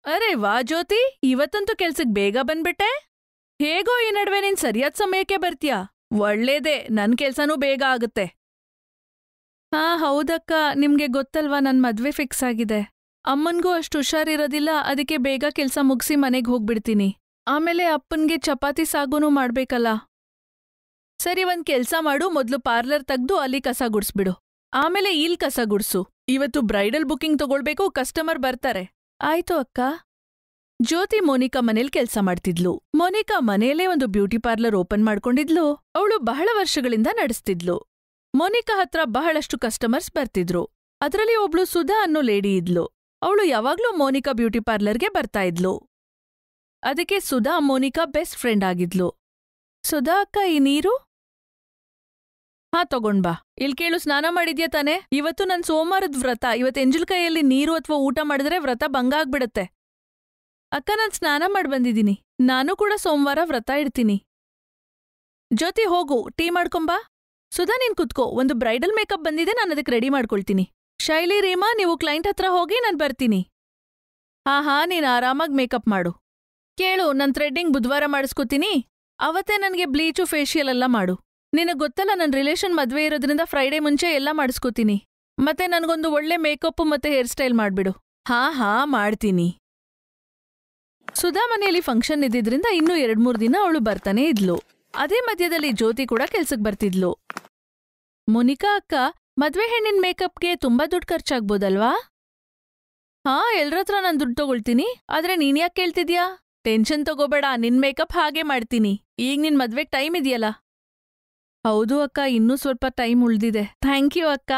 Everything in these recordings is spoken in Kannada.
ಅರೆ ವಾ ಜ್ಯೋತಿ, ಇವತ್ತಂತೂ ಕೆಲ್ಸಕ್ ಬೇಗ ಬಂದ್ಬಿಟ್ಟೆ. ಹೇಗೋ ಈ ನಡುವೆ ನೀನ್ ಸರಿಯಾದ ಸಮಯಕ್ಕೆ ಬರ್ತೀಯಾ. ಒಳ್ಳೇದೇ, ನನ್ ಕೆಲ್ಸನೂ ಬೇಗ ಆಗುತ್ತೆ. ಹಾ ಹೌದಕ್ಕ, ನಿಮ್ಗೆ ಗೊತ್ತಲ್ವಾ ನನ್ ಮದ್ವೆ ಫಿಕ್ಸ್ ಆಗಿದೆ. ಅಮ್ಮನ್ಗೂ ಅಷ್ಟು ಹುಷಾರಿರೋದಿಲ್ಲ, ಅದಕ್ಕೆ ಬೇಗ ಕೆಲ್ಸ ಮುಗ್ಸಿ ಮನೆಗ್ ಹೋಗ್ಬಿಡ್ತೀನಿ. ಆಮೇಲೆ ಅಪ್ಪನ್ಗೆ ಚಪಾತಿ ಸಾಗುನೂ ಮಾಡ್ಬೇಕಲ್ಲ. ಸರಿ, ಒಂದ್ ಕೆಲ್ಸ ಮಾಡು, ಮೊದ್ಲು ಪಾರ್ಲರ್ ತೆಗ್ದು ಅಲ್ಲಿ ಕಸ ಗುಡ್ಸ್ಬಿಡು. ಆಮೇಲೆ ಇಲ್ ಕಸ ಗುಡ್ಸು. ಇವತ್ತು ಬ್ರೈಡಲ್ ಬುಕಿಂಗ್ ತಗೊಳ್ಬೇಕು, ಕಸ್ಟಮರ್ ಬರ್ತಾರೆ. ಆಯ್ತು ಅಕ್ಕ. ಜ್ಯೋತಿ ಮೋನಿಕಾ ಮನೇಲಿ ಕೆಲ್ಸ ಮಾಡ್ತಿದ್ಲು. ಮೋನಿಕಾ ಮನೆಯಲ್ಲೇ ಒಂದು ಬ್ಯೂಟಿ ಪಾರ್ಲರ್ ಓಪನ್ ಮಾಡ್ಕೊಂಡಿದ್ಲು. ಅವಳು ಬಹಳ ವರ್ಷಗಳಿಂದ ನಡೆಸ್ತಿದ್ಲು. ಮೋನಿಕಾ ಹತ್ರ ಬಹಳಷ್ಟು ಕಸ್ಟಮರ್ಸ್ ಬರ್ತಿದ್ರು. ಅದರಲ್ಲಿ ಒಬ್ಳು ಸುಧಾ ಅನ್ನೋ ಲೇಡಿ ಇದ್ಲು. ಅವಳು ಯಾವಾಗ್ಲೂ ಮೋನಿಕಾ ಬ್ಯೂಟಿ ಪಾರ್ಲರ್ಗೆ ಬರ್ತಾ ಇದ್ಲು. ಅದಕ್ಕೆ ಸುಧಾ ಮೋನಿಕಾ ಬೆಸ್ಟ್ ಫ್ರೆಂಡ್ ಆಗಿದ್ಲು. ಸುಧಾ ಅಕ್ಕ, ಈ ನೀರು? ಹಾ ತಗೊಂಡ್ಬಾ. ಇಲ್ ಕೇಳು, ಸ್ನಾನ ಮಾಡಿದ್ಯಾ ತಾನೆ? ಇವತ್ತು ನನ್ ಸೋಮವಾರದ ವ್ರತ. ಇವತ್ತು ಎಂಜಲ್ ಕೈಯಲ್ಲಿ ನೀರು ಅಥವಾ ಊಟ ಮಾಡಿದ್ರೆ ವ್ರತ ಭಂಗ ಆಗ್ಬಿಡತ್ತೆ. ಅಕ್ಕ, ನಾನ್ ಸ್ನಾನ ಮಾಡ್ ಬಂದಿದ್ದೀನಿ. ನಾನು ಕೂಡ ಸೋಮವಾರ ವ್ರತ ಇಡ್ತೀನಿ. ಜ್ಯೋತಿ ಹೋಗು, ಟೀ ಮಾಡ್ಕೊಂಬಾ. ಸುಧಾ, ನೀನ್ ಕುತ್ಕೋ, ಒಂದು ಬ್ರೈಡಲ್ ಮೇಕಪ್ ಬಂದಿದೆ, ನಾನು ಅದಕ್ಕೆ ರೆಡಿ ಮಾಡ್ಕೊಳ್ತೀನಿ. ಶೈಲಿ, ರೀಮಾ, ನೀವು ಕ್ಲೈಂಟ್ ಹತ್ರ ಹೋಗಿ, ನಾನ್ ಬರ್ತೀನಿ. ಹಾ, ನೀನ್ ಆರಾಮಾಗ್ ಮೇಕಪ್ ಮಾಡು. ಕೇಳು, ನನ್ ಥ್ರೆಡ್ಡಿಂಗ್ ಬುಧವಾರ ಮಾಡಿಸ್ಕೊತೀನಿ. ಅವತ್ತೇ ನನ್ಗೆ ಬ್ಲೀಚು ಫೇಶಿಯಲ್ ಎಲ್ಲ ಮಾಡು. ನಿನಗ್ ಗೊತ್ತಲ್ಲ, ನನ್ ರಿಲೇಷನ್ ಮದ್ವೆ ಇರೋದ್ರಿಂದ ಫ್ರೈಡೇ ಮುಂಚೆ ಎಲ್ಲ ಮಾಡಿಸ್ಕೊತೀನಿ. ಮತ್ತೆ ನನ್ಗೊಂದು ಒಳ್ಳೆ ಮೇಕಪ್ ಮತ್ತೆ ಹೇರ್ ಸ್ಟೈಲ್ ಮಾಡ್ಬಿಡು. ಹಾ ಮಾಡ್ತೀನಿ. ಸುಧಾ ಮನೆಯಲ್ಲಿ ಫಂಕ್ಷನ್ ಇದ್ದಿದ್ರಿಂದ ಇನ್ನೂ 2-3 ದಿನ ಅವಳು ಬರ್ತಾನೆ ಇದ್ಲು. ಅದೇ ಮಧ್ಯದಲ್ಲಿ ಜ್ಯೋತಿ ಕೂಡ ಕೆಲ್ಸಕ್ ಬರ್ತಿದ್ಲು. ಮೋನಿಕಾ ಅಕ್ಕ, ಮದ್ವೆ ಹೆಣ್ಣಿನ ಮೇಕಪ್ಗೆ ತುಂಬಾ ದುಡ್ಡು ಖರ್ಚಾಗ್ಬೋದಲ್ವಾ? ಹಾ, ಎಲ್ರತ್ರ ನಾನ್ ದುಡ್ಡು ತಗೊಳ್ತೀನಿ. ಆದ್ರೆ ನೀನ್ ಯಾಕೆ ಕೇಳ್ತಿದ್ಯಾ? ಟೆನ್ಷನ್ ತಗೋಬೇಡ, ನಿನ್ ಮೇಕಪ್ ಹಾಗೆ ಮಾಡ್ತೀನಿ. ಈಗ ನಿನ್ ಮದ್ವೆಗ್ ಟೈಮ್ ಇದೆಯಲ್ಲ. ಹೌದು ಅಕ್ಕ, ಇನ್ನೂ ಸ್ವಲ್ಪ ಟೈಮ್ ಉಳ್ದಿದೆ. ಥ್ಯಾಂಕ್ ಯು ಅಕ್ಕ.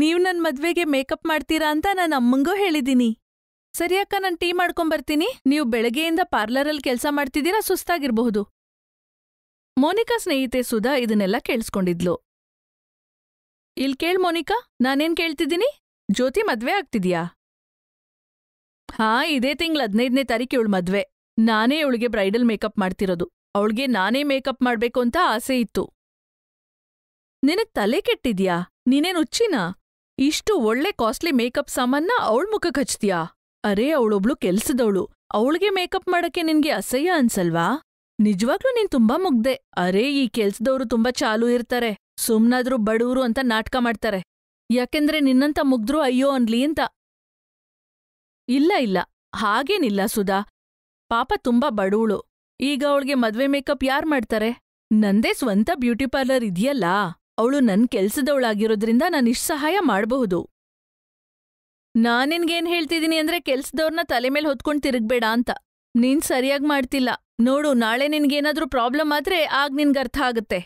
ನೀವ್ ನನ್ ಮದ್ವೆಗೆ ಮೇಕಪ್ ಮಾಡ್ತೀರಾ ಅಂತ ನಾನು ಅಮ್ಮಂಗೂ ಹೇಳಿದ್ದೀನಿ. ಸರಿ ಅಕ್ಕ, ನಾನ್ ಟೀ ಮಾಡ್ಕೊಂಬರ್ತೀನಿ. ನೀವು ಬೆಳಗ್ಗೆಯಿಂದ ಪಾರ್ಲರಲ್ಲಿ ಕೆಲ್ಸ ಮಾಡ್ತಿದ್ದೀರಾ, ಸುಸ್ತಾಗಿರ್ಬಹುದು. ಮೋನಿಕಾ ಸ್ನೇಹಿತೆ ಸುಧಾ ಇದನ್ನೆಲ್ಲ ಕೇಳಿಸ್ಕೊಂಡಿದ್ಲು. ಇಲ್ ಕೇಳ್ ಮೋನಿಕಾ, ನಾನೇನ್ ಕೇಳ್ತಿದ್ದೀನಿ? ಜ್ಯೋತಿ ಮದ್ವೆ ಆಗ್ತಿದ್ಯಾ? ಹಾ, ಇದೇ ತಿಂಗ್ಳ 15ನೇ ತಾರೀಕು ಇವಳು ಮದ್ವೆ. ನಾನೇ ಇವಳಿಗೆ ಬ್ರೈಡಲ್ ಮೇಕಪ್ ಮಾಡ್ತಿರೋದು. ಅವಳಿಗೆ ನಾನೇ ಮೇಕಪ್ ಮಾಡ್ಬೇಕು ಅಂತ ಆಸೆ ಇತ್ತು. ನಿನಗ್ ತಲೆ ಕೆಟ್ಟಿದ್ಯಾ? ನೀನೇನ್ ಹುಚ್ಚಿನಾ? ಇಷ್ಟು ಒಳ್ಳೆ ಕಾಸ್ಟ್ಲಿ ಮೇಕಪ್ ಸಾಮಾನ್ನ ಅವಳ ಮುಖಕ್ಕೆ ಹಚ್ತೀಯಾ? ಅರೇ, ಅವಳೊಬ್ಳು ಕೆಲ್ಸದವಳು. ಅವಳಿಗೆ ಮೇಕಪ್ ಮಾಡಕ್ಕೆ ನಿನ್ಗೆ ಅಸಹ್ಯ ಅನ್ಸಲ್ವಾ? ನಿಜವಾಗ್ಲೂ ನೀನ್ ತುಂಬಾ ಮುಗ್ದೆ. ಅರೇ, ಈ ಕೆಲ್ಸದವ್ರು ತುಂಬಾ ಚಾಲು ಇರ್ತಾರೆ. ಸುಮ್ನಾದ್ರೂ ಬಡವ್ರು ಅಂತ ನಾಟಕ ಮಾಡ್ತಾರೆ. ಯಾಕೆಂದ್ರೆ ನಿನ್ನಂತ ಮುಗ್ದ್ರು ಅಯ್ಯೋ ಅನ್ಲಿ ಅಂತ. ಇಲ್ಲ, ಹಾಗೇನಿಲ್ಲ ಸುಧಾ. ಪಾಪ ತುಂಬಾ ಬಡವಳು. ಈಗ ಅವಳಿಗೆ ಮದ್ವೆ ಮೇಕಪ್ ಯಾರ್ ಮಾಡ್ತಾರೆ? ನಂದೇ ಸ್ವಂತ ಬ್ಯೂಟಿ ಪಾರ್ಲರ್ ಇದೆಯಲ್ಲ. ಅವಳು ನನ್ ಕೆಲ್ಸದವಳಾಗಿರೋದ್ರಿಂದ ನಾನು ಇಷ್ಟು ಸಹಾಯ ಮಾಡಬಹುದು. ನಾನಿನ್ಗೇನ್ ಹೇಳ್ತಿದ್ದೀನಿ ಅಂದ್ರೆ, ಕೆಲ್ಸದವ್ರನ್ನ ತಲೆ ಮೇಲೆ ಹೊತ್ಕೊಂಡ್ ತಿರುಗ್ಬೇಡ ಅಂತ. ನೀನ್ ಸರಿಯಾಗಿ ಮಾಡ್ತಿಲ್ಲ ನೋಡು. ನಾಳೆ ನಿನ್ಗೇನಾದ್ರೂ ಪ್ರಾಬ್ಲಮ್ ಆದ್ರೆ ಆಗ ನಿನ್ಗರ್ಥ ಆಗತ್ತೆ.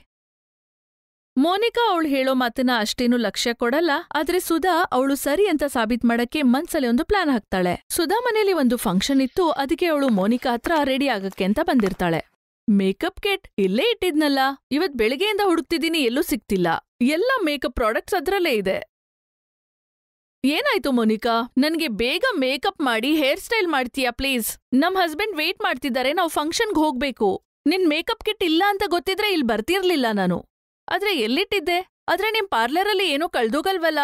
ಮೋನಿಕಾ ಅವಳು ಹೇಳೋ ಮಾತನ್ನ ಅಷ್ಟೇನು ಲಕ್ಷ್ಯ ಕೊಡಲ್ಲ. ಆದ್ರೆ ಸುಧಾ ಅವಳು ಸರಿ ಅಂತ ಸಾಬೀತ್ ಮಾಡಕ್ಕೆ ಮನ್ಸಲ್ಲಿ ಒಂದು ಪ್ಲಾನ್ ಹಾಕ್ತಾಳೆ. ಸುಧಾ ಮನೇಲಿ ಒಂದು ಫಂಕ್ಷನ್ ಇತ್ತು. ಅದಕ್ಕೆ ಅವಳು ಮೋನಿಕಾ ಹತ್ರ ರೆಡಿ ಆಗಕ್ಕೆ ಅಂತ ಬಂದಿರ್ತಾಳೆ. ಮೇಕಪ್ ಕಿಟ್ ಇಲ್ಲೇ ಇಟ್ಟಿದ್ನಲ್ಲ, ಇವತ್ ಬೆಳಿಗ್ಗೆಯಿಂದ ಹುಡುಕ್ತಿದ್ದೀನಿ, ಎಲ್ಲೂ ಸಿಕ್ತಿಲ್ಲ. ಎಲ್ಲ ಮೇಕಪ್ ಪ್ರಾಡಕ್ಟ್ಸ್ ಅದ್ರಲ್ಲೇ ಇದೆ. ಏನಾಯ್ತು ಮೋನಿಕಾ? ನನ್ಗೆ ಬೇಗ ಮೇಕಪ್ ಮಾಡಿ ಹೇರ್ ಸ್ಟೈಲ್ ಮಾಡ್ತೀಯಾ ಪ್ಲೀಸ್? ನಮ್ ಹಸ್ಬೆಂಡ್ ವೇಟ್ ಮಾಡ್ತಿದ್ದಾರೆ, ನಾವು ಫಂಕ್ಷನ್ಗೆ ಹೋಗ್ಬೇಕು. ನಿನ್ ಮೇಕಪ್ ಕಿಟ್ ಇಲ್ಲ ಅಂತ ಗೊತ್ತಿದ್ರೆ ಇಲ್ಲಿ ಬರ್ತಿರ್ಲಿಲ್ಲ ನಾನು. ಆದ್ರೆ ಎಲ್ಲಿಟ್ಟಿದ್ದೆ? ಆದ್ರೆ ನಿಮ್ ಪಾರ್ಲರಲ್ಲಿ ಏನೋ ಕಳ್ದೋಗಲ್ವಲ್ಲ?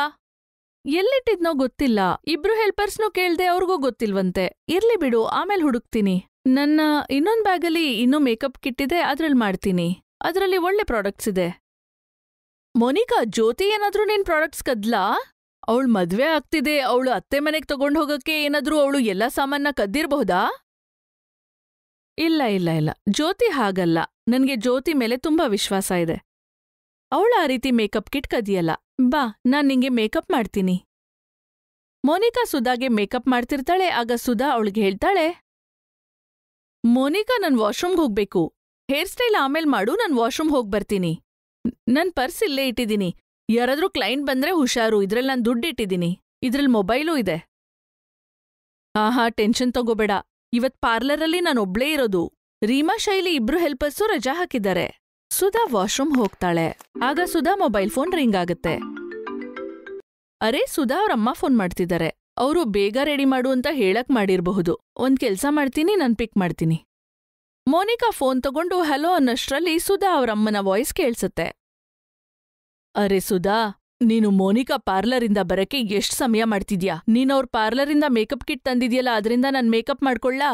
ಎಲ್ಲಿಟ್ಟಿದ್ನೋ ಗೊತ್ತಿಲ್ಲ. ಇಬ್ರು ಹೆಲ್ಪರ್ಸ್ನೂ ಕೇಳ್ದೆ, ಅವ್ರಿಗೂ ಗೊತ್ತಿಲ್ವಂತೆ. ಇರ್ಲಿ ಬಿಡು, ಆಮೇಲೆ ಹುಡುಕ್ತೀನಿ. ನನ್ನ ಇನ್ನೊಂದ್ ಬ್ಯಾಗಲ್ಲಿ ಇನ್ನೂ ಮೇಕಪ್ ಕಿಟ್ ಇದೆ, ಅದ್ರಲ್ಲಿ ಮಾಡ್ತೀನಿ. ಅದ್ರಲ್ಲಿ ಒಳ್ಳೆ ಪ್ರಾಡಕ್ಟ್ಸ್ ಇದೆ. ಮೋನಿಕಾ, ಜ್ಯೋತಿ ಏನಾದ್ರೂ ನಿನ್ ಪ್ರಾಡಕ್ಟ್ಸ್ ಕದ್ಲಾ? ಅವಳು ಮದ್ವೆ ಆಗ್ತಿದೆ, ಅವಳು ಅತ್ತೆ ಮನೆಗ್ ತಗೊಂಡ್ ಹೋಗಕ್ಕೆ ಏನಾದ್ರೂ ಅವಳು ಎಲ್ಲಾ ಸಾಮಾನ್ನ ಕದ್ದಿರ್ಬಹುದಾ? ಇಲ್ಲ, ಜ್ಯೋತಿ ಹಾಗಲ್ಲ. ನನ್ಗೆ ಜ್ಯೋತಿ ಮೇಲೆ ತುಂಬಾ ವಿಶ್ವಾಸ ಇದೆ. ಅವಳ ಆ ರೀತಿ ಮೇಕಪ್ ಕಿಟ್ ಕದಿಯಲ್ಲ. ಬಾ, ನಾನ್ ನಿಂಗೆ ಮೇಕಪ್ ಮಾಡ್ತೀನಿ. ಮೋನಿಕಾ ಸುಧಾಗೆ ಮೇಕಪ್ ಮಾಡ್ತಿರ್ತಾಳೆ. ಆಗ ಸುಧಾ ಅವಳಿಗೆ ಹೇಳ್ತಾಳೆ, ಮೋನಿಕಾ, ನನ್ ವಾಶ್ರೂಮ್ಗೆ ಹೋಗ್ಬೇಕು. ಹೇರ್ ಸ್ಟೈಲ್ ಆಮೇಲ್ ಮಾಡು, ನನ್ ವಾಶ್ರೂಮ್ ಹೋಗ್ಬರ್ತೀನಿ. ನನ್ ಪರ್ಸ್ ಇಲ್ಲೇ ಇಟ್ಟಿದ್ದೀನಿ. ಯಾರಾದ್ರೂ ಕ್ಲೈಂಟ್ ಬಂದ್ರೆ ಹುಷಾರು, ಇದ್ರಲ್ಲಿ ನಾನ್ ದುಡ್ಡಿಟ್ಟಿದ್ದೀನಿ. ಇದ್ರಲ್ಲಿ ಮೊಬೈಲೂ ಇದೆ. ಆಹಾ, ಟೆನ್ಷನ್ ತಗೋಬೇಡ. ಇವತ್ ಪಾರ್ಲರಲ್ಲಿ ನಾನೊಬ್ಳೇ ಇರೋದು. ರೀಮಾ, ಶೈಲಿ ಇಬ್ರು ಹೆಲ್ಪರ್ಸು ರಜಾ ಹಾಕಿದ್ದಾರೆ. ಸುಧಾ ವಾಶ್ರೂಮ್ ಹೋಗ್ತಾಳೆ. ಆಗ ಸುಧಾ ಮೊಬೈಲ್ ಫೋನ್ ರಿಂಗ್ ಆಗತ್ತೆ. ಅರೆ, ಸುಧಾ ಅವ್ರಮ್ಮ ಫೋನ್ ಮಾಡ್ತಿದ್ದಾರೆ. ಅವರು ಬೇಗ ರೆಡಿ ಮಾಡು ಅಂತ ಹೇಳಕ್ ಮಾಡಿರ್ಬಹುದು. ಒಂದ್ ಕೆಲ್ಸ ಮಾಡ್ತೀನಿ, ನಾನ್ ಪಿಕ್ ಮಾಡ್ತೀನಿ. ಮೋನಿಕಾ ಫೋನ್ ತಗೊಂಡು ಹಲೋ ಅನ್ನೋಷ್ಟ್ರಲ್ಲಿ ಸುಧಾ ಅವರಮ್ಮನ ವಾಯ್ಸ್ ಕೇಳ್ಸತ್ತೆ. ಅರೆ ಸುಧಾ, ನೀನು ಮೋನಿಕಾ ಪಾರ್ಲರಿಂದ ಬರಕ್ಕೆ ಎಷ್ಟ್ ಸಮಯ ಮಾಡ್ತಿದ್ಯಾ? ನೀನ್ ಅವ್ರ ಪಾರ್ಲರಿಂದ ಮೇಕಪ್ ಕಿಟ್ ತಂದಿದ್ಯಲ್ಲ, ಅದ್ರಿಂದ ನಾನ್ ಮೇಕಪ್ ಮಾಡ್ಕೊಳ್ಳಾ?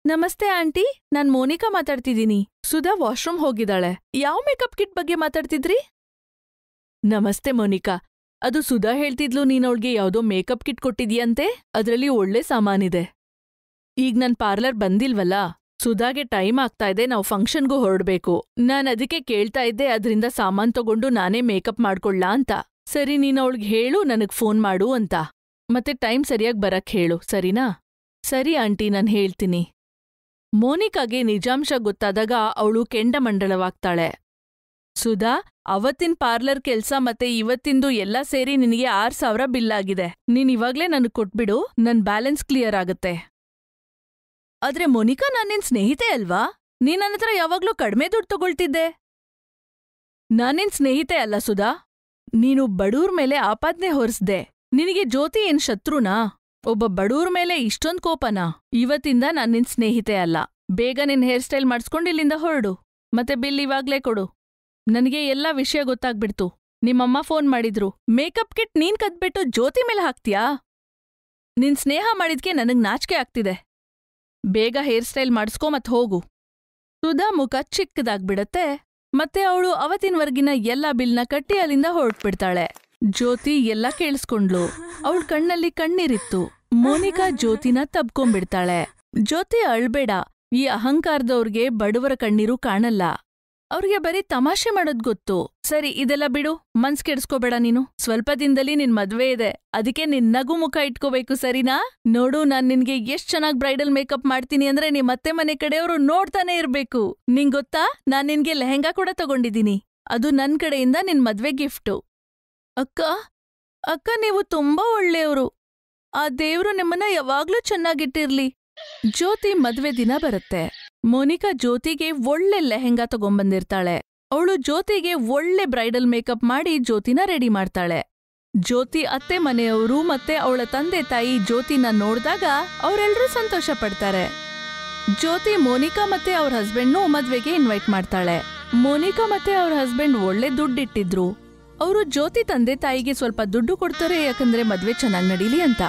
ನಮಸ್ತೆ ಆಂಟಿ, ನಾನ್ ಮೋನಿಕಾ ಮಾತಾಡ್ತಿದ್ದೀನಿ. ಸುಧಾ ವಾಶ್ರೂಮ್ ಹೋಗಿದ್ದಾಳೆ. ಯಾವ ಮೇಕಪ್ ಕಿಟ್ ಬಗ್ಗೆ ಮಾತಾಡ್ತಿದ್ರಿ? ನಮಸ್ತೆ ಮೋನಿಕಾ, ಅದು ಸುಧಾ ಹೇಳ್ತಿದ್ಲು ನೀನ್ ಅವಳ್ಗೆ ಯಾವ್ದೋ ಮೇಕಪ್ ಕಿಟ್ ಕೊಟ್ಟಿದ್ಯಂತೆ. ಅದ್ರಲ್ಲಿ ಒಳ್ಳೆ ಸಾಮಾನಿದೆ. ಈಗ ನನ್ ಪಾರ್ಲರ್ ಬಂದಿಲ್ವಲ್ಲ, ಸುಧಾಗೆ ಟೈಮ್ ಆಗ್ತಾ ಇದೆ, ನಾವು ಫಂಕ್ಷನ್ಗೂ ಹೊರಡ್ಬೇಕು. ನಾನ್ ಅದಕ್ಕೆ ಕೇಳ್ತಾ ಇದ್ದೆ ಅದ್ರಿಂದ ಸಾಮಾನ್ ತಗೊಂಡು ನಾನೇ ಮೇಕಪ್ ಮಾಡ್ಕೊಳ್ಳಾ ಅಂತ. ಸರಿ, ನೀನ್ ಅವಳಿಗೆ ಹೇಳು ನನಗ್ ಫೋನ್ ಮಾಡು ಅಂತ. ಮತ್ತೆ ಟೈಮ್ ಸರಿಯಾಗಿ ಬರಕ್ ಹೇಳು, ಸರಿನಾ? ಸರಿ ಆಂಟಿ, ನಾನ್ ಹೇಳ್ತೀನಿ. ಮೋನಿಕಾಗೆ ನಿಜಾಂಶ ಗೊತ್ತಾದಾಗ ಅವಳು ಕೆಂಡಮಂಡಲವಾಗ್ತಾಳೆ. ಸುಧಾ, ಅವತ್ತಿನ ಪಾರ್ಲರ್ ಕೆಲ್ಸ ಮತ್ತೆ ಇವತ್ತಿಂದು ಎಲ್ಲ ಸೇರಿ ನಿನಗೆ 6,000 ಬಿಲ್ ಆಗಿದೆ. ನೀನ್ ಇವಾಗ್ಲೇ ನನಗ್ ಕೊಟ್ಬಿಡು, ನನ್ ಬ್ಯಾಲೆನ್ಸ್ ಕ್ಲಿಯರ್ ಆಗತ್ತೆ. ಆದ್ರೆ ಮೋನಿಕಾ, ನಾನ್ ನಿನ್ ಸ್ನೇಹಿತೆ ಅಲ್ವಾ? ನೀನ್ ನನ್ನತ್ರ ಯಾವಾಗ್ಲೂ ಕಡ್ಮೆ ದುಡ್ಡು ತಗೊಳ್ತಿದ್ದೆ. ನಾನಿನ್ ಸ್ನೇಹಿತೆ ಅಲ್ಲ ಸುಧಾ. ನೀನು ಬಡೂರ್ ಮೇಲೆ ಆಪಾದನೆ ಹೊರಿಸ್ದೆ. ನಿನಗೆ ಜ್ಯೋತಿ ಏನ್ ಶತ್ರುನಾ? ಒಬ್ಬ ಬಡೂರ್ ಮೇಲೆ ಇಷ್ಟೊಂದ್ ಕೋಪನಾ? ಇವತ್ತಿಂದ ನಾನ್ ನಿನ್ ಸ್ನೇಹಿತೆ ಅಲ್ಲ. ಬೇಗ ನಿನ್ ಹೇರ್ ಸ್ಟೈಲ್ ಮಾಡಿಸ್ಕೊಂಡು ಇಲ್ಲಿಂದ ಹೊರಡು. ಮತ್ತೆ ಬಿಲ್ ಇವಾಗ್ಲೇ ಕೊಡು. ನನಗೆ ಎಲ್ಲಾ ವಿಷಯ ಗೊತ್ತಾಗ್ಬಿಡ್ತು. ನಿಮ್ಮಮ್ಮ ಫೋನ್ ಮಾಡಿದ್ರು. ಮೇಕಪ್ ಕಿಟ್ ನೀನ್ ಕದ್ಬಿಟ್ಟು ಜ್ಯೋತಿ ಮೇಲೆ ಹಾಕ್ತ್ಯಾ? ನಿನ್ ಸ್ನೇಹ ಮಾಡಿದ್ಕೆ ನನಗ್ ನಾಚಿಕೆ ಆಗ್ತಿದೆ. ಬೇಗ ಹೇರ್ ಸ್ಟೈಲ್ ಮಾಡಿಸ್ಕೊ ಮತ್ ಹೋಗು. ಸುಧಾ ಮುಖ ಚಿಕ್ಕದಾಗ್ಬಿಡತ್ತೆ. ಮತ್ತೆ ಅವಳು ಅವತ್ತಿನವರ್ಗಿನ ಎಲ್ಲಾ ಬಿಲ್ನ ಕಟ್ಟಿ ಅಲ್ಲಿಂದ ಹೊರಟ್ಬಿಡ್ತಾಳೆ. ಜ್ಯೋತಿ ಎಲ್ಲ ಕೇಳಿಸ್ಕೊಂಡ್ಲು. ಅವಳ ಕಣ್ಣಲ್ಲಿ ಕಣ್ಣೀರಿತ್ತು. ಮೋನಿಕಾ ಜ್ಯೋತಿನ ತಬ್ಕೊಂಡ್ಬಿಡ್ತಾಳೆ. ಜ್ಯೋತಿ ಅಳ್ಬೇಡ. ಈ ಅಹಂಕಾರದವ್ರಿಗೆ ಬಡವರ ಕಣ್ಣೀರು ಕಾಣಲ್ಲ. ಅವ್ರಿಗೆ ಬರೀ ತಮಾಷೆ ಮಾಡೋದ್ ಗೊತ್ತು. ಸರಿ, ಇದೆಲ್ಲ ಬಿಡು, ಮನ್ಸ್ ಕೆಡ್ಸ್ಕೋಬೇಡ ನೀನು. ಸ್ವಲ್ಪ ದಿನದಲ್ಲಿ ನಿನ್ ಮದ್ವೆ ಇದೆ, ಅದಕ್ಕೆ ನಿನ್ ನಗು ಮುಖ ಇಟ್ಕೋಬೇಕು, ಸರಿನಾ? ನೋಡು, ನಾನ್ ನಿನ್ಗೆ ಎಷ್ಟ್ ಚೆನ್ನಾಗ್ ಬ್ರೈಡಲ್ ಮೇಕಪ್ ಮಾಡ್ತೀನಿ ಅಂದ್ರೆ ನಿಮ್ ಅತ್ತೆ ಮನೆ ಕಡೆಯವರು ನೋಡ್ತಾನೆ ಇರ್ಬೇಕು. ನಿಂಗ್ ಗೊತ್ತಾ, ನಾನ್ ನಿನ್ಗೆ ಲೆಹೆಂಗಾ ಕೂಡ ತಗೊಂಡಿದ್ದೀನಿ. ಅದು ನನ್ ಕಡೆಯಿಂದ ನಿನ್ ಮದ್ವೆ ಗಿಫ್ಟು. ಅಕ್ಕ, ನೀವು ತುಂಬಾ ಒಳ್ಳೆಯವರು. ಆ ದೇವ್ರು ನಿಮ್ಮನ್ನ ಯಾವಾಗ್ಲೂ ಚೆನ್ನಾಗಿಟ್ಟಿರ್ಲಿ. ಜ್ಯೋತಿ ಮದ್ವೆ ದಿನ ಬರುತ್ತೆ. ಮೋನಿಕಾ ಜ್ಯೋತಿಗೆ ಒಳ್ಳೆ ಲೆಹೆಂಗಾ ತಗೊಂಬಂದಿರ್ತಾಳೆ. ಅವಳು ಜ್ಯೋತಿಗೆ ಒಳ್ಳೆ ಬ್ರೈಡಲ್ ಮೇಕಪ್ ಮಾಡಿ ಜ್ಯೋತಿನ ರೆಡಿ ಮಾಡ್ತಾಳೆ. ಜ್ಯೋತಿ ಅತ್ತೆ ಮನೆಯವರು ಮತ್ತೆ ಅವಳ ತಂದೆ ತಾಯಿ ಜ್ಯೋತಿನ ನೋಡ್ದಾಗ ಅವರೆಲ್ಲರೂ ಸಂತೋಷ ಪಡ್ತಾರೆ. ಜ್ಯೋತಿ ಮೋನಿಕಾ ಮತ್ತೆ ಅವ್ರ ಹಸ್ಬೆಂಡ್ನು ಮದ್ವೆಗೆ ಇನ್ವೈಟ್ ಮಾಡ್ತಾಳೆ. ಮೋನಿಕಾ ಮತ್ತೆ ಅವ್ರ ಹಸ್ಬೆಂಡ್ ಒಳ್ಳೆ ದುಡ್ಡಿಟ್ಟಿದ್ರು. ಅವರು ಜ್ಯೋತಿ ತಂದೆ ತಾಯಿಗೆ ಸ್ವಲ್ಪ ದುಡ್ಡು ಕೊಡ್ತಾರೆ, ಯಾಕಂದ್ರೆ ಮದ್ವೆ ಚೆನ್ನಾಗ್ ನಡೀಲಿ ಅಂತ.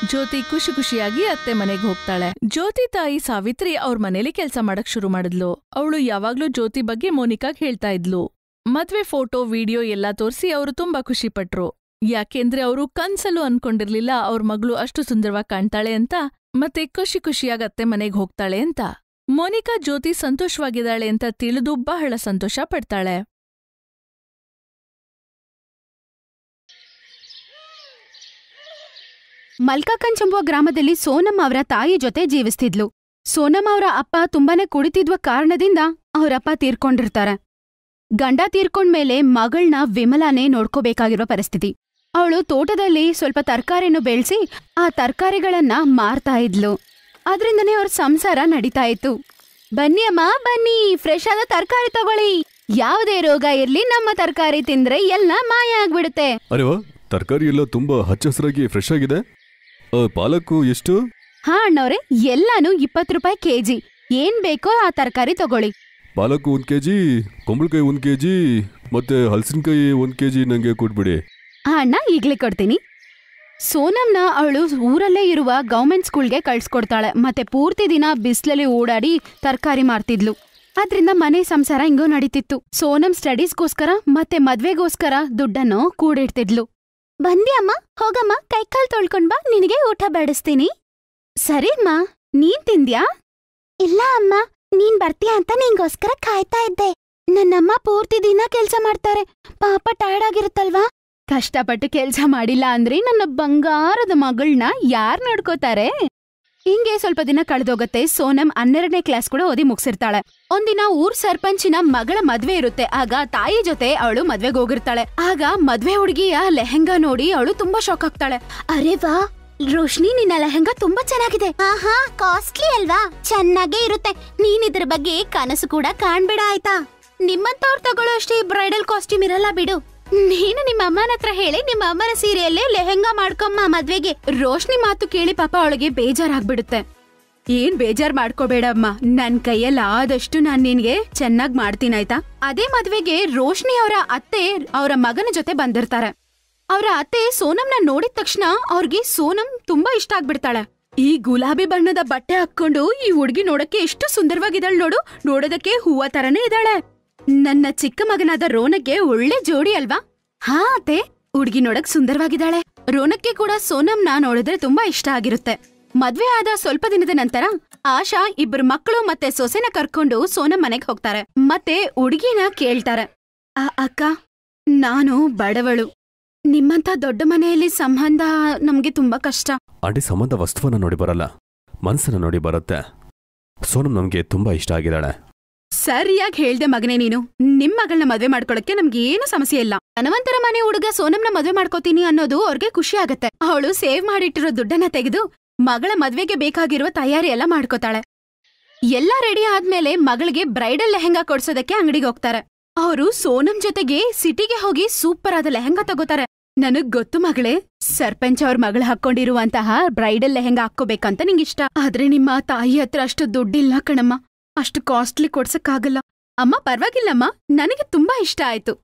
ಜ್ಯೋತಿ ಖುಷಿ ಖುಷಿಯಾಗಿ ಅತ್ತೆ ಮನೆಗೆ ಹೋಗ್ತಾಳೆ. ಜ್ಯೋತಿ ತಾಯಿ ಸಾವಿತ್ರಿ ಅವ್ರ ಮನೇಲಿ ಕೆಲ್ಸ ಮಾಡಕ್ ಶುರು ಮಾಡಿದ್ಲು. ಅವಳು ಯಾವಾಗ್ಲೂ ಜ್ಯೋತಿ ಬಗ್ಗೆ ಮೋನಿಕಾಗ್ ಹೇಳ್ತಾ ಇದ್ಲು. ಮದ್ವೆ ಫೋಟೋ ವಿಡಿಯೋ ಎಲ್ಲಾ ತೋರ್ಸಿ ಅವರು ತುಂಬಾ ಖುಷಿ ಪಟ್ರು. ಯಾಕೆಂದ್ರೆ ಅವರು ಕನ್ಸಲ್ಲೂ ಅನ್ಕೊಂಡಿರ್ಲಿಲ್ಲ ಅವ್ರ ಮಗಳು ಅಷ್ಟು ಸುಂದರವಾಗಿ ಕಾಣ್ತಾಳೆ ಅಂತ. ಮತ್ತೆ ಖುಷಿ ಖುಷಿಯಾಗಿ ಅತ್ತೆ ಮನೆಗೆ ಹೋಗ್ತಾಳೆ ಅಂತ. ಮೋನಿಕಾ ಜ್ಯೋತಿ ಸಂತೋಷವಾಗಿದ್ದಾಳೆ ಅಂತ ತಿಳಿದು ಬಹಳ ಸಂತೋಷ ಪಡ್ತಾಳೆ. ಮಲ್ಕಾಕಂಚಂಬುವ ಗ್ರಾಮದಲ್ಲಿ ಸೋನಮ್ಮ ಅವರ ತಾಯಿ ಜೊತೆ ಜೀವಿಸ್ತಿದ್ಲು. ಸೋನಮ್ಮ ಅವರ ಅಪ್ಪ ತುಂಬಾನೇ ಕುಡಿತಿದ್ವ ಕಾರಣದಿಂದ ಅವರಪ್ಪ ತೀರ್ಕೊಂಡಿರ್ತಾರೆ. ಗಂಡ ತೀರ್ಕೊಂಡ್ಮೇಲೆ ಮಗಳನ್ನ ವಿಮಲಾನೇ ನೋಡ್ಕೋಬೇಕಾಗಿರೋ ಪರಿಸ್ಥಿತಿ. ಅವಳು ತೋಟದಲ್ಲಿ ಸ್ವಲ್ಪ ತರಕಾರಿಯನ್ನು ಬೆಳೆಸಿ ಆ ತರಕಾರಿಗಳನ್ನ ಮಾರ್ತಾ ಇದ್ಲು. ಅದ್ರಿಂದನೇ ಅವ್ರ ಸಂಸಾರ ನಡೀತಾ ಇತ್ತು. ಬನ್ನಿ ಅಮ್ಮ, ಬನ್ನಿ, ಫ್ರೆಶ್ ಆದ ತರಕಾರಿ ತಗೊಳ್ಳಿ. ಯಾವುದೇ ರೋಗ ಇರ್ಲಿ, ನಮ್ಮ ತರಕಾರಿ ತಿಂದ್ರೆ ಎಲ್ಲ ಮಾಯ ಆಗ್ಬಿಡುತ್ತೆ. ಅರೆ ವಾ, ತರಕಾರಿ ಎಲ್ಲ ತುಂಬಾ ಹಚ್ಚ ಹಸಿರಾಗಿ ಫ್ರೆಶ್ ಆಗಿದೆ. ಪಾಲಕ್ಕು ಎಷ್ಟು? ಹಾ ಅಣ್ಣವ್ರೆ, ಎಲ್ಲಾನು 20 ರೂಪಾಯಿ ಕೆಜಿ. ಏನ್ ಬೇಕೋ ಆ ತರಕಾರಿ ತಗೊಳ್ಳಿ. ಪಾಲಕ್ಕು 1 ಕೆಜಿ, ಕುಂಬಳಕಾಯಿ 1 ಕೆಜಿ, ಮತ್ತೆ ಹಲಸಿನಕಾಯಿ 1 ಕೆಜಿ ನಂಗೆ ಕೊಟ್ಬಿಡಿ. ಹಾ ಅಣ್ಣ, ಈಗ್ಲೇ ಕೊಡ್ತೀನಿ. ಸೋನಮ್ನ ಅವಳು ಊರಲ್ಲೇ ಇರುವ ಗೌರ್ಮೆಂಟ್ ಸ್ಕೂಲ್ಗೆ ಕಳ್ಸ್ಕೊಡ್ತಾಳೆ. ಮತ್ತೆ ಪೂರ್ತಿ ದಿನ ಬಿಸ್ಲಲ್ಲಿ ಓಡಾಡಿ ತರಕಾರಿ ಮಾರ್ತಿದ್ಲು. ಅದ್ರಿಂದ ಮನೆ ಸಂಸಾರ ಹಿಂಗೋ ನಡೀತಿತ್ತು. ಸೋನಮ್ ಸ್ಟಡೀಸ್ಗೋಸ್ಕರ ಮತ್ತೆ ಮದ್ವೆಗೋಸ್ಕರ ದುಡ್ಡನ್ನು ಕೂಡಿಡ್ತಿದ್ಲು. ಬಂದಿ ಅಮ್ಮ, ಹೋಗಮ್ಮ, ಕೈಕಾಲ್ ತೊಳ್ಕೊಂಡ್ ಬಾ, ನಿನಗೆ ಊಟ ಬಡಿಸ್ತೀನಿ. ಸರಿ ಅಮ್ಮ, ನೀನ್ ತಿಂದ್ಯಾ? ಇಲ್ಲ ಅಮ್ಮ, ನೀನ್ ಬರ್ತೀಯ ಅಂತ ನಿಂಗೋಸ್ಕರ ಕಾಯ್ತಾ ಇದ್ದೆ. ನನ್ನಮ್ಮ ಪೂರ್ತಿ ದಿನ ಕೆಲ್ಸ ಮಾಡ್ತಾರೆ, ಪಾಪ ಟಯರ್ಡ್ ಆಗಿರುತ್ತಲ್ವಾ? ಕಷ್ಟಪಟ್ಟು ಕೆಲ್ಸ ಮಾಡಿಲ್ಲ ಅಂದ್ರೆ ನನ್ನ ಬಂಗಾರದ ಮಗಳನ್ನ ಯಾರ್ ನೋಡ್ಕೋತಾರೆ? ಹಿಂಗೆ ಸ್ವಲ್ಪ ದಿನ ಕಳೆದೋಗತ್ತೆ. ಸೋನಮ್ 12ನೇ ಕ್ಲಾಸ್ ಕೂಡ ಓದಿ ಮುಗಿಸಿರ್ತಾಳೆ. ಒಂದಿನ ಊರ್ ಸರ್ಪಂಚಿನ ಮಗಳ ಮದ್ವೆ ಇರುತ್ತೆ. ಆಗ ತಾಯಿ ಜೊತೆ ಅವಳು ಮದ್ವೆಗೆ ಹೋಗಿರ್ತಾಳೆ. ಆಗ ಮದ್ವೆ ಹುಡುಗಿಯ ಲೆಹೆಂಗಾ ನೋಡಿ ಅವಳು ತುಂಬಾ ಶಾಕ್ ಆಗ್ತಾಳೆ. ಅರೆ ವಾ ರೋಶ್ನಿ, ನಿನ್ನ ಲೆಹೆಂಗಾ ತುಂಬಾ ಚೆನ್ನಾಗಿದೆ. ಆಹಾ, ಕಾಸ್ಟ್ಲಿ ಅಲ್ವಾ? ಚೆನ್ನಾಗೇ ಇರುತ್ತೆ. ನೀನ್ ಇದ್ರ ಬಗ್ಗೆ ಕನಸು ಕೂಡ ಕಾಣ್ಬೇಡ ಆಯ್ತಾ? ನಿಮ್ಮಂತವ್ರು ತಗೊಳ್ಳೋ ಅಷ್ಟೇ ಬ್ರೈಡಲ್ ಕಾಸ್ಟ್ಯೂಮ್ ಇರಲ್ಲ ಬಿಡು. ನೀನು ನಿಮ್ಮ ಅಮ್ಮನ ಹತ್ರ ಹೇಳಿ ನಿಮ್ಮ ಅಮ್ಮನ ಸೀರೆಯಲ್ಲೇ ಲೆಹೆಂಗಾ ಮಾಡ್ಕೊಮ್ಮ ಮದ್ವೆಗೆ. ರೋಶ್ನಿ ಮಾತು ಕೇಳಿ ಪಾಪ ಅವಳಿಗೆ ಬೇಜಾರಾಗ್ಬಿಡುತ್ತೆ. ಏನ್ ಬೇಜಾರ್ ಮಾಡ್ಕೋಬೇಡಮ್ಮ, ನನ್ ಕೈಯಲ್ಲಿ ಆದಷ್ಟು ನಾನ್ ನಿನ್ಗೆ ಚೆನ್ನಾಗ್ ಮಾಡ್ತೀನಿ ಆಯ್ತಾ. ಅದೇ ಮದ್ವೆಗೆ ರೋಶ್ನಿ ಅವರ ಅತ್ತೆ ಅವರ ಮಗನ ಜೊತೆ ಬಂದಿರ್ತಾರೆ. ಅವರ ಅತ್ತೆ ಸೋನಂನ ನೋಡಿದ ತಕ್ಷಣ ಅವ್ರಿಗೆ ಸೋನಂ ತುಂಬಾ ಇಷ್ಟ ಆಗ್ಬಿಡ್ತಾಳೆ. ಈ ಗುಲಾಬಿ ಬಣ್ಣದ ಬಟ್ಟೆ ಹಾಕೊಂಡು ಈ ಹುಡ್ಗಿ ನೋಡಕ್ಕೆ ಎಷ್ಟು ಸುಂದರವಾಗಿದ್ದಾಳೆ ನೋಡು, ನೋಡೋದಕ್ಕೆ ಹೂವ ತರನೇ ಇದ್ದಾಳೆ. ನನ್ನ ಚಿಕ್ಕ ಮಗನಾದ ರೋನಕ್ಕೆ ಒಳ್ಳೆ ಜೋಡಿ ಅಲ್ವಾ? ಹಾ ಅತ್ತೆ, ಹುಡ್ಗಿ ನೋಡಕ್ ಸುಂದರವಾಗಿದ್ದಾಳೆ. ರೋನಕ್ಕೆ ಕೂಡ ಸೋನಂನ ನೋಡಿದ್ರೆ ತುಂಬಾ ಇಷ್ಟ ಆಗಿರುತ್ತೆ. ಮದ್ವೆ ಆದ ಸ್ವಲ್ಪ ದಿನದ ನಂತರ ಆಶಾ ಇಬ್ಬರು ಮಕ್ಕಳು ಮತ್ತೆ ಸೊಸೆನ ಕರ್ಕೊಂಡು ಸೋನಂ ಮನೆಗ್ ಹೋಗ್ತಾರೆ. ಮತ್ತೆ ಹುಡ್ಗಿನ ಕೇಳ್ತಾರೆ, ಅಕ್ಕ ನಾನು ಬಡವಳು, ನಿಮ್ಮಂತ ದೊಡ್ಡ ಮನೆಯಲ್ಲಿ ಸಂಬಂಧ ನಮ್ಗೆ ತುಂಬಾ ಕಷ್ಟ. ಆಂಟಿ, ಸಂಬಂಧ ವಸ್ತುವನ್ನ ನೋಡಿ ಬರಲ್ಲ, ಮನಸ್ಸನ್ನ ನೋಡಿ ಬರುತ್ತೆ. ಸೋನಂ ನಮ್ಗೆ ತುಂಬಾ ಇಷ್ಟ ಆಗಿದ್ದಾಳೆ. ಸರಿಯಾಗಿ ಹೇಳ್ದೆ ಮಗನೇ ನೀನು. ನಿಮ್ ಮಗಳನ್ನ ಮದ್ವೆ ಮಾಡ್ಕೊಳಕ್ಕೆ ನಮ್ಗೆ ಏನು ಸಮಸ್ಯೆ ಇಲ್ಲ. ಧನವಂತರ ಮನೆ ಹುಡುಗ ಸೋನಂನ ಮದ್ವೆ ಮಾಡ್ಕೋತೀನಿ ಅನ್ನೋದು ಅವ್ರಿಗೆ ಖುಷಿ ಆಗತ್ತೆ. ಅವಳು ಸೇವ್ ಮಾಡಿಟ್ಟಿರೋ ದುಡ್ಡನ್ನ ತೆಗೆದು ಮಗಳ ಮದ್ವೆಗೆ ಬೇಕಾಗಿರುವ ತಯಾರಿ ಎಲ್ಲ ಮಾಡ್ಕೋತಾಳೆ. ಎಲ್ಲ ರೆಡಿ ಆದ್ಮೇಲೆ ಮಗಳಿಗೆ ಬ್ರೈಡಲ್ ಲೆಹೆಂಗಾ ಕೊಡ್ಸೋದಕ್ಕೆ ಅಂಗಡಿಗೆ ಹೋಗ್ತಾರೆ. ಅವರು ಸೋನಂ ಜೊತೆಗೆ ಸಿಟಿಗೆ ಹೋಗಿ ಸೂಪರ್ ಆದ ಲೆಹೆಂಗಾ ತಗೋತಾರೆ. ನನಗ್ ಗೊತ್ತು ಮಗಳೇ, ಸರ್ಪಂಚ್ ಅವ್ರ ಮಗಳು ಹಾಕೊಂಡಿರುವಂತಹ ಬ್ರೈಡಲ್ ಲೆಹೆಂಗಾ ಹಾಕೋಬೇಕಂತ ನಿಂಗಿಷ್ಟ. ಆದ್ರೆ ನಿಮ್ಮ ತಾಯಿ ಹತ್ರ ಅಷ್ಟು ದುಡ್ಡಿಲ್ಲ ಕಣಮ್ಮ, ಅಷ್ಟು ಕಾಸ್ಟ್ಲಿ ಕೊಡ್ಸಕ್ಕಾಗಲ್ಲ. ಅಮ್ಮ ಪರ್ವಾಗಿಲ್ಲಮ್ಮ, ನನಗೆ ತುಂಬಾ ಇಷ್ಟ ಆಯ್ತು.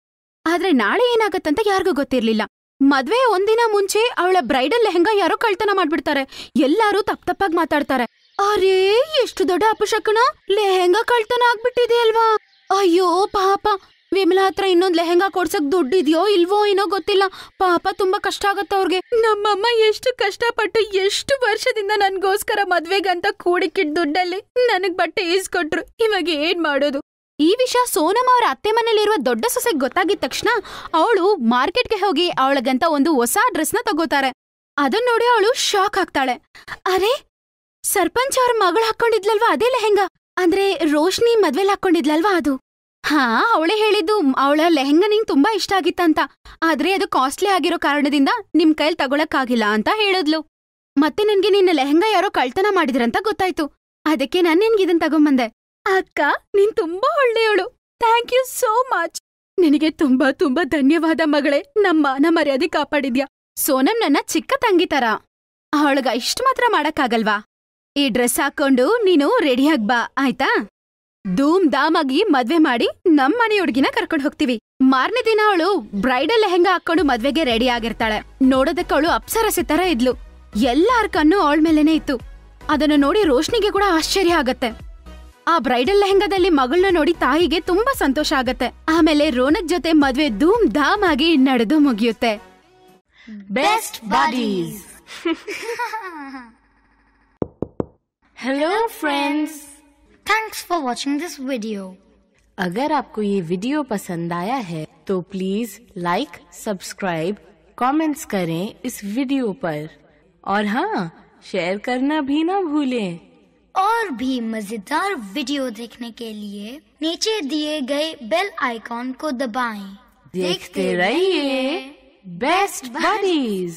ಆದ್ರೆ ನಾಳೆ ಏನಾಗತ್ತಂತ ಯಾರಿಗೂ ಗೊತ್ತಿರ್ಲಿಲ್ಲ. ಮದ್ವೆ ಒಂದಿನ ಮುಂಚೆ ಅವಳ ಬ್ರೈಡಲ್ ಲೆಹೆಂಗಾ ಯಾರೋ ಕಳ್ತನ ಮಾಡ್ಬಿಡ್ತಾರೆ. ಎಲ್ಲಾರು ತಪ್ಪಾಗಿ ಮಾತಾಡ್ತಾರೆ. ಅರೇ, ಎಷ್ಟು ದೊಡ್ಡ ಅಪಶಕುನ, ಲೆಹೆಂಗಾ ಕಳ್ತನ ಆಗ್ಬಿಟ್ಟಿದೆ ಅಲ್ವಾ. ಅಯ್ಯೋ ಪಾಪ, ವಿಮಲಾ ಹತ್ರ ಇನ್ನೊಂದ್ ಲೆಹೆಂಗಾ ಕೊಡ್ಸಕ್ ದುಡ್ಡಿದ್ಯೋ ಇಲ್ವೋ ಏನೋ ಗೊತ್ತಿಲ್ಲ. ಪಾಪ ತುಂಬಾ ಕಷ್ಟ ಆಗತ್ತ ಅವ್ರಿಗೆ. ನಮ್ಮಮ್ಮ ಎಷ್ಟು ಕಷ್ಟಪಟ್ಟು ಎಷ್ಟು ವರ್ಷದಿಂದ ನನ್ಗೋಸ್ಕರ ಮದ್ವೆಗಂತ ಕೂಡಿಕ್ಕಿಟ್ ದುಡ್ಡಲ್ಲಿ ನನಗ್ ಬಟ್ಟೆ ಈಸ್ಕೊಟ್ರು. ಇವಾಗ ಏನ್ ಮಾಡೋದು? ಈ ವಿಷಯ ಸೋನಂ ಅವರ ಅತ್ತೆ ಮನೇಲಿರುವ ದೊಡ್ಡ ಸೊಸೆಗೆ ಗೊತ್ತಾಗಿದ ತಕ್ಷಣ ಅವಳು ಮಾರ್ಕೆಟ್ಗೆ ಹೋಗಿ ಅವಳಗಂತ ಒಂದು ಹೊಸ ಡ್ರೆಸ್ನ ತಗೋತಾರೆ. ಅದನ್ನ ನೋಡಿ ಅವಳು ಶಾಕ್ ಆಗ್ತಾಳೆ. ಅರೆ, ಸರ್ಪಂಚ್ ಅವ್ರ ಮಗಳು ಹಾಕೊಂಡಿದ್ಲಲ್ವಾ ಅದೇ ಲೆಹೆಂಗಾ, ಅಂದ್ರೆ ರೋಶ್ನಿ ಮದ್ವೆಲ್ ಹಾಕೊಂಡಿದ್ಲಲ್ವಾ ಅದು. ಹಾ, ಅವಳೇ ಹೇಳಿದ್ದು ಅವಳ ಲೆಹೆಂಗಾ ನಿಂಗ್ ತುಂಬಾ ಇಷ್ಟ ಆಗಿತ್ತಂತ. ಆದ್ರೆ ಅದು ಕಾಸ್ಟ್ಲಿ ಆಗಿರೋ ಕಾರಣದಿಂದ ನಿಮ್ ಕೈಲಿ ತಗೊಳಕ್ಕಾಗಿಲ್ಲ ಅಂತ ಹೇಳಿದ್ಲು. ಮತ್ತೆ ನನ್ಗೆ ನಿನ್ನ ಲೆಹೆಂಗಾ ಯಾರೋ ಕಳ್ತನ ಮಾಡಿದ್ರಂತ ಗೊತ್ತಾಯ್ತು. ಅದಕ್ಕೆ ನಾನ್ ನಿನ್ಗಿದನ್ ತಗೊಂಬಂದೆ. ಅಕ್ಕ, ನೀನ್ ತುಂಬಾ ಒಳ್ಳೆಯವಳು. Thank you so much. ನಿನಗೆ ತುಂಬಾ ತುಂಬಾ ಧನ್ಯವಾದ ಮಗಳೇ. ನಮ್ಮ ಮರ್ಯಾದೆ ಕಾಪಾಡಿದ್ಯಾ. ಸೋನಂ ನನ್ನ ಚಿಕ್ಕ ತಂಗಿ ತರ, ಅವಳಗ ಇಷ್ಟ ಮಾತ್ರ ಮಾಡಕ್ಕಾಗಲ್ವಾ? ಈ ಡ್ರೆಸ್ ಹಾಕೊಂಡು ನೀನು ರೆಡಿಯಾಗ್ ಬಾ ಆಯ್ತಾ? ಧೂಮ್ ಧಾಮ್ ಆಗಿ ಮದ್ವೆ ಮಾಡಿ ನಮ್ ಮನೆ ಹುಡ್ಗಿನ ಕರ್ಕೊಂಡ್ ಹೋಗ್ತೀವಿ. ಮಾರನೇ ದಿನ ಅವಳು ಬ್ರೈಡಲ್ ಲೆಹೆಂಗಾ ಹಾಕೊಂಡು ಮದ್ವೆಗೆ ರೆಡಿ ಆಗಿರ್ತಾಳೆ. ನೋಡೋದಕ್ಕೆ ಅವಳು ಅಪ್ಸರಸೆ ತರ ಇದ್ಲು. ಎಲ್ಲಾರ್ ಕಣ್ಣು ಅವಳ ಮೇಲೇನೆ ಇತ್ತು. ಅದನ್ನ ನೋಡಿ ರೋಶ್ನಿಗೆ ಕೂಡ ಆಶ್ಚರ್ಯ ಆಗತ್ತೆ. ಆ ಬ್ರೈಡಲ್ ಲೆಹೆಂಗಾದಲ್ಲಿ ಮಗಳನ್ನ ನೋಡಿ ತಾಯಿಗೆ ತುಂಬಾ ಸಂತೋಷ ಆಗತ್ತೆ. ಆಮೇಲೆ ರೋನಕ್ ಜೊತೆ ಮದ್ವೆ ಧೂಮ್ ಧಾಮ್ ಆಗಿ ನಡೆದು ಮುಗಿಯುತ್ತೆ. Best buddies. Hello friends, thanks for watching this video. अगर आपको ये वीडियो पसंद आया है तो प्लीज लाइक, सब्सक्राइब, कमेंट्स करें इस वीडियो पर और हाँ, शेयर करना भी ना भूलें. और भी मजेदार वीडियो देखने के लिए नीचे दिए गए बेल आइकॉन को दबाएं. देखते रहिए बेस्ट बडीज.